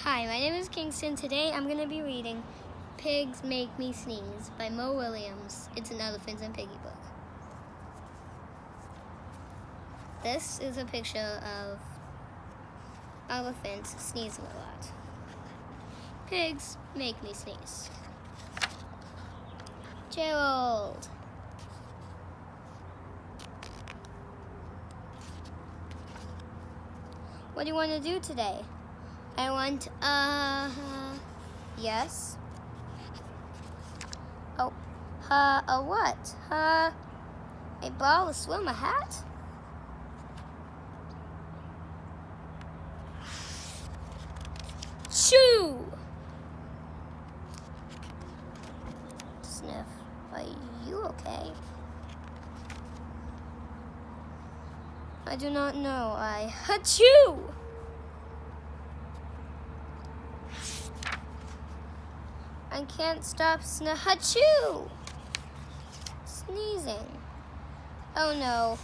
Hi, my name is Kingston. Today I'm going to be reading Pigs Make Me Sneeze by Mo Williams. It's an Elephants and Piggy book. This is a picture of elephants sneezing a lot. Pigs make me sneeze. Gerald. What do you want to do today? I want, yes. Oh, a what? A ball, a swim, a hat? Shoo! Sniff, are you okay? I do not know. I achoo! I can't stop achoo! Sneezing. Oh no.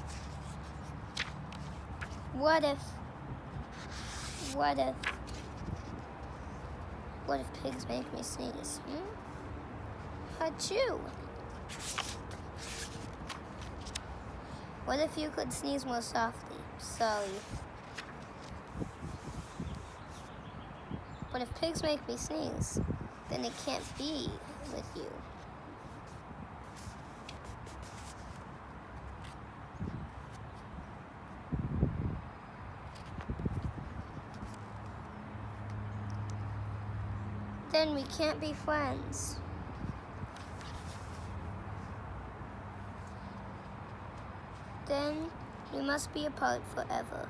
What if pigs make me sneeze? Achoo! What if you could sneeze more softly? Sorry. But if pigs make me sneeze, then it can't be with you. Then we can't be friends. Then we must be apart forever.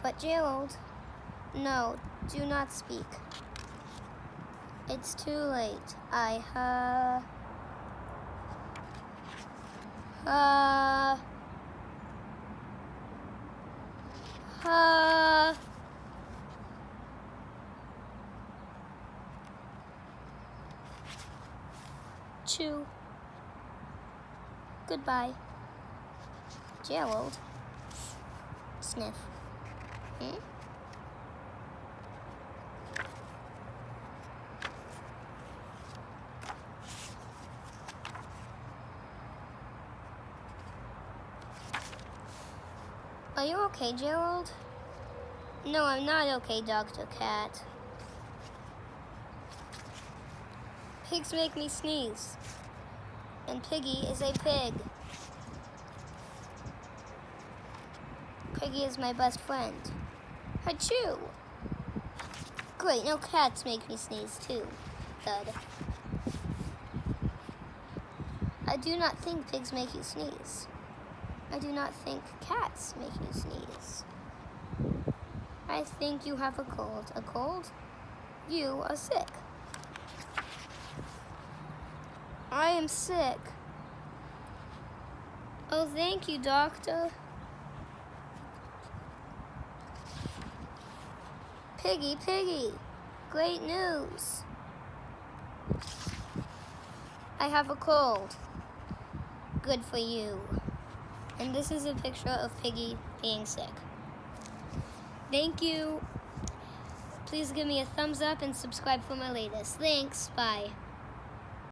But Gerald, no, do not speak. It's too late. Chew. Goodbye. Gerald. Sniff. Are you okay, Gerald? No, I'm not okay, Dr. Cat. Pigs make me sneeze. And Piggy is a pig. Piggy is my best friend. Achoo! Great, no cats make me sneeze too. Thud. I do not think pigs make you sneeze. I do not think cats make you sneeze. I think you have a cold. A cold? You are sick. I am sick. Oh, thank you, doctor. Piggy, Piggy, great news. I have a cold. Good for you. And this is a picture of Piggy being sick. Thank you. Please give me a thumbs up and subscribe for my latest. Thanks. Bye.